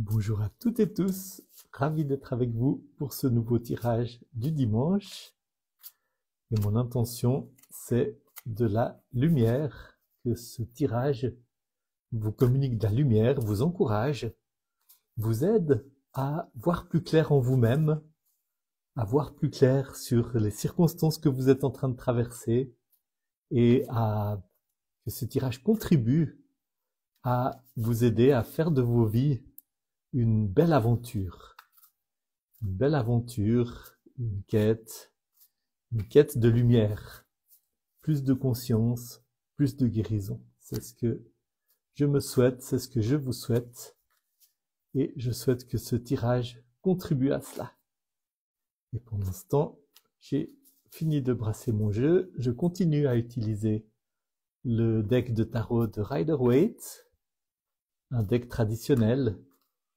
Bonjour à toutes et tous, ravi d'être avec vous pour ce nouveau tirage du dimanche. Et mon intention, c'est de la lumière, que ce tirage vous communique de la lumière, vous encourage, vous aide à voir plus clair en vous-même, à voir plus clair sur les circonstances que vous êtes en train de traverser et que ce tirage contribue à vous aider à faire de vos vies une belle aventure, une quête de lumière, plus de conscience, plus de guérison. C'est ce que je me souhaite, c'est ce que je vous souhaite, et je souhaite que ce tirage contribue à cela. Et pendant ce temps, j'ai fini de brasser mon jeu, je continue à utiliser le deck de tarot de Rider-Waite, un deck traditionnel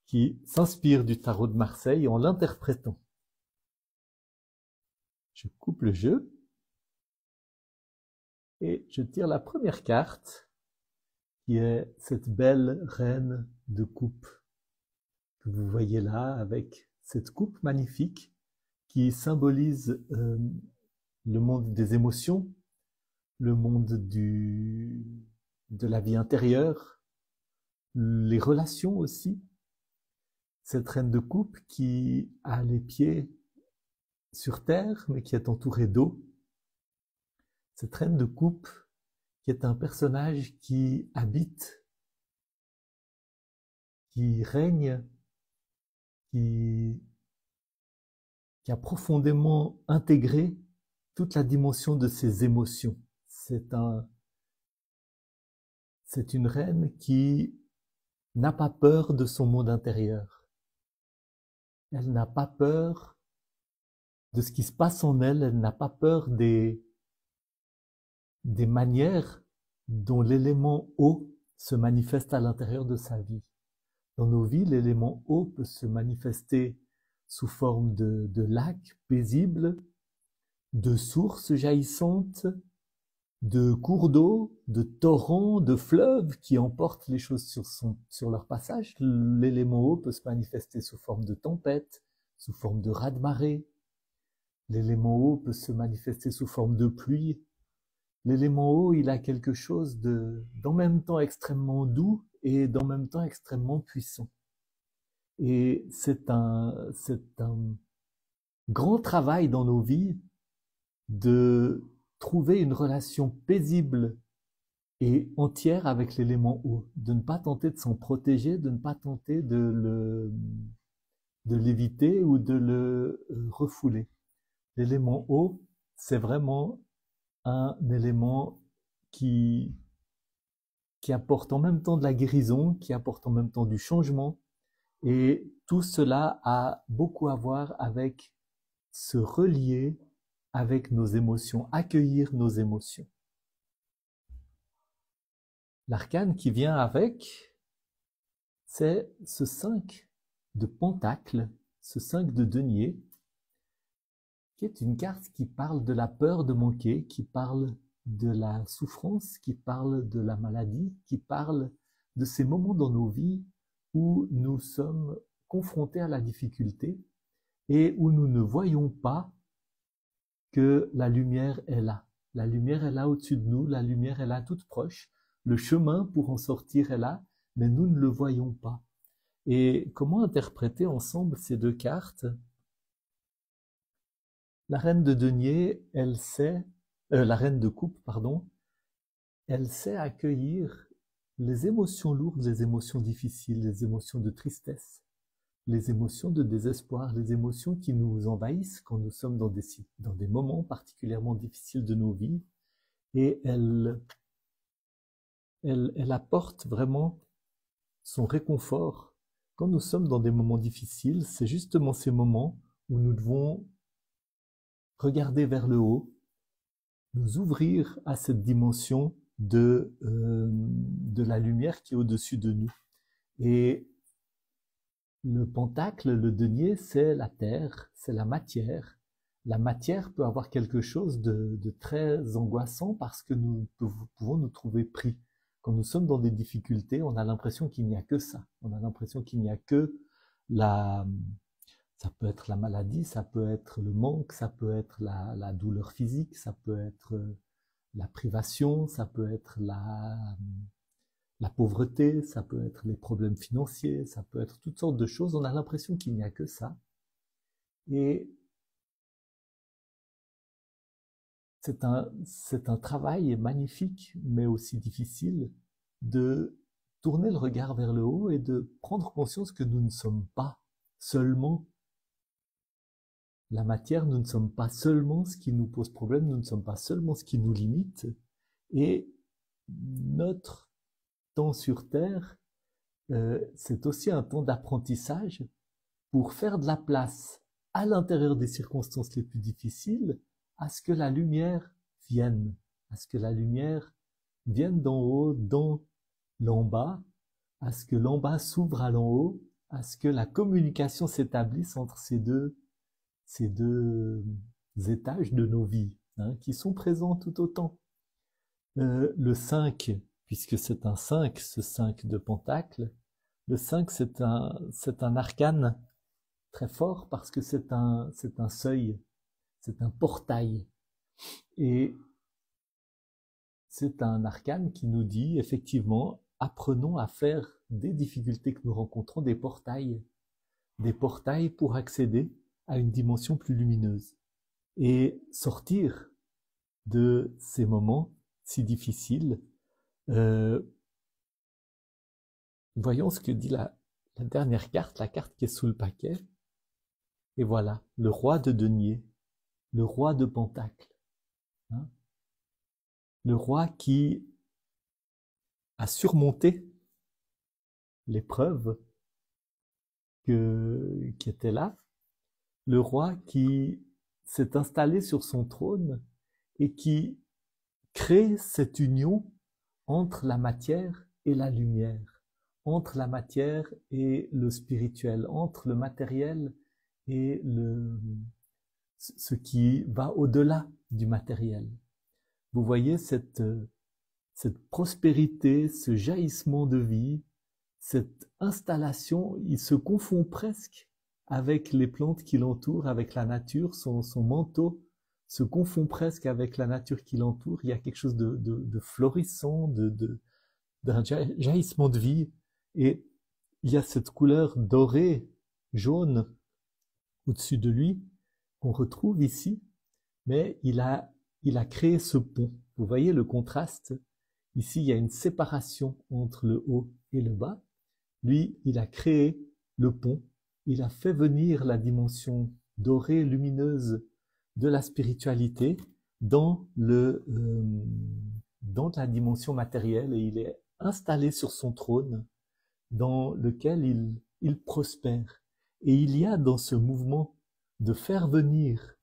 qui s'inspire du tarot de Marseille en l'interprétant. Je coupe le jeu et je tire la première carte qui est cette belle reine de coupe que vous voyez là avec cette coupe magnifique qui symbolise le monde des émotions, le monde de la vie intérieure, les relations aussi. Cette reine de coupe qui a les pieds sur terre, mais qui est entourée d'eau. Cette reine de coupe qui est un personnage qui habite, qui règne, qui a profondément intégré toute la dimension de ses émotions. C'est une reine qui n'a pas peur de son monde intérieur. Elle n'a pas peur de ce qui se passe en elle, elle n'a pas peur des manières dont l'élément eau se manifeste à l'intérieur de sa vie. Dans nos vies, l'élément eau peut se manifester sous forme de lacs paisibles, de sources jaillissantes, de cours d'eau, de torrents, de fleuves qui emportent les choses sur leur passage. L'élément eau peut se manifester sous forme de tempête, sous forme de raz-de-marée. L'élément eau peut se manifester sous forme de pluie. L'élément eau, il a quelque chose d'en même temps extrêmement doux et d'en même temps extrêmement puissant. Et c'est un grand travail dans nos vies de trouver une relation paisible et entière avec l'élément eau, de ne pas tenter de s'en protéger, de ne pas tenter de l'éviter ou de le refouler. L'élément eau, c'est vraiment un élément qui apporte en même temps de la guérison, qui apporte en même temps du changement, et tout cela a beaucoup à voir avec se relier avec nos émotions, accueillir nos émotions. L'arcane qui vient avec, c'est ce 5 de Pentacle, ce 5 de Denier, qui est une carte qui parle de la peur de manquer, qui parle de la souffrance, qui parle de la maladie, qui parle de ces moments dans nos vies où nous sommes confrontés à la difficulté et où nous ne voyons pas que la lumière est là. La lumière est là au-dessus de nous, la lumière est là toute proche, le chemin pour en sortir est là, mais nous ne le voyons pas. Et comment interpréter ensemble ces deux cartes ? La reine de denier, la reine de coupe, pardon, elle sait accueillir les émotions lourdes, les émotions difficiles, les émotions de tristesse, les émotions de désespoir, les émotions qui nous envahissent quand nous sommes dans des moments particulièrement difficiles de nos vies. Et elle apporte vraiment son réconfort. Quand nous sommes dans des moments difficiles, c'est justement ces moments où nous devons regarder vers le haut, nous ouvrir à cette dimension de la lumière qui est au-dessus de nous. Et le pentacle, le denier, c'est la terre, c'est la matière. La matière peut avoir quelque chose de très angoissant parce que nous pouvons nous trouver pris Quand nous sommes dans des difficultés, on a l'impression qu'il n'y a que ça. On a l'impression qu'il n'y a que la... Ça peut être la maladie, ça peut être le manque, ça peut être la douleur physique, ça peut être la privation, ça peut être la pauvreté, ça peut être les problèmes financiers, ça peut être toutes sortes de choses. On a l'impression qu'il n'y a que ça. Et c'est un travail magnifique, mais aussi difficile, de tourner le regard vers le haut et de prendre conscience que nous ne sommes pas seulement la matière, nous ne sommes pas seulement ce qui nous pose problème, nous ne sommes pas seulement ce qui nous limite. Et notre temps sur Terre, c'est aussi un temps d'apprentissage pour faire de la place à l'intérieur des circonstances les plus difficiles à ce que la lumière vienne, à ce que la lumière vienne d'en haut, dans l'en bas, à ce que l'en bas s'ouvre à l'en haut, à ce que la communication s'établisse entre ces deux étages de nos vies, hein, qui sont présents tout autant. Le 5, puisque c'est un 5, ce 5 de Pentacle, le 5 c'est un arcane très fort parce que c'est un seuil, c'est un portail. Et c'est un arcane qui nous dit effectivement, apprenons à faire des difficultés que nous rencontrons des portails pour accéder à une dimension plus lumineuse et sortir de ces moments si difficiles. Voyons ce que dit la dernière carte, la carte qui est sous le paquet. Et voilà, le roi de denier, le roi de pentacle, hein, le roi qui a surmonté l'épreuve qui était là, le roi qui s'est installé sur son trône et qui crée cette union entre la matière et la lumière, entre la matière et le spirituel, entre le matériel et ce qui va au-delà du matériel. Vous voyez cette prospérité, ce jaillissement de vie, cette installation, il se confond presque avec les plantes qui l'entourent, avec la nature, son manteau se confond presque avec la nature qui l'entoure. Il y a quelque chose de florissant, d'un jaillissement de vie, et il y a cette couleur dorée, jaune, au-dessus de lui, qu'on retrouve ici, mais il a créé ce pont. Vous voyez le contraste? Ici, il y a une séparation entre le haut et le bas. Lui, il a créé le pont. Il a fait venir la dimension dorée, lumineuse de la spiritualité dans la dimension matérielle, et il est installé sur son trône dans lequel il prospère. Et il y a dans ce mouvement de faire venir,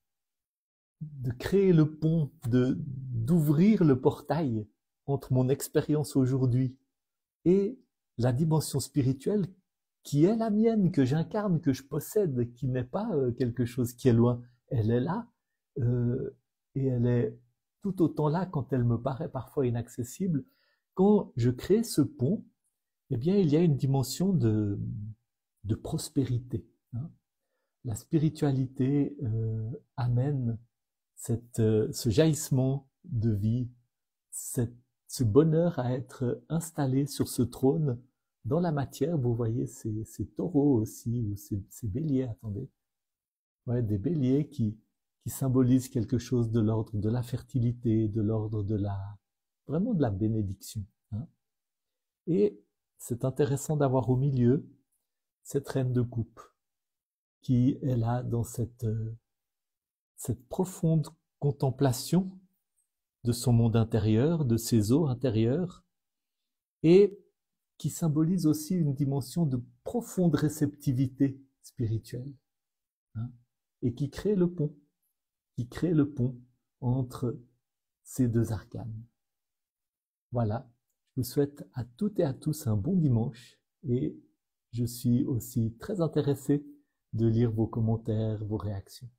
de créer le pont, d'ouvrir le portail entre mon expérience aujourd'hui et la dimension spirituelle qui est la mienne, que j'incarne, que je possède, qui n'est pas quelque chose qui est loin. Elle est là, et elle est tout autant là quand elle me paraît parfois inaccessible. Quand je crée ce pont, eh bien, il y a une dimension de prospérité, hein. La spiritualité amène ce jaillissement de vie, ce bonheur à être installé sur ce trône dans la matière. Vous voyez ces taureaux aussi, ou ces béliers, attendez. Ouais, des béliers qui symbolisent quelque chose de l'ordre de la fertilité, de l'ordre vraiment de la bénédiction, hein. Et c'est intéressant d'avoir au milieu cette reine de coupe qui est là dans cette profonde contemplation de son monde intérieur, de ses eaux intérieures, et qui symbolise aussi une dimension de profonde réceptivité spirituelle, hein, et qui crée le pont entre ces deux arcanes. Voilà, je vous souhaite à toutes et à tous un bon dimanche, et je suis aussi très intéressé de lire vos commentaires, vos réactions.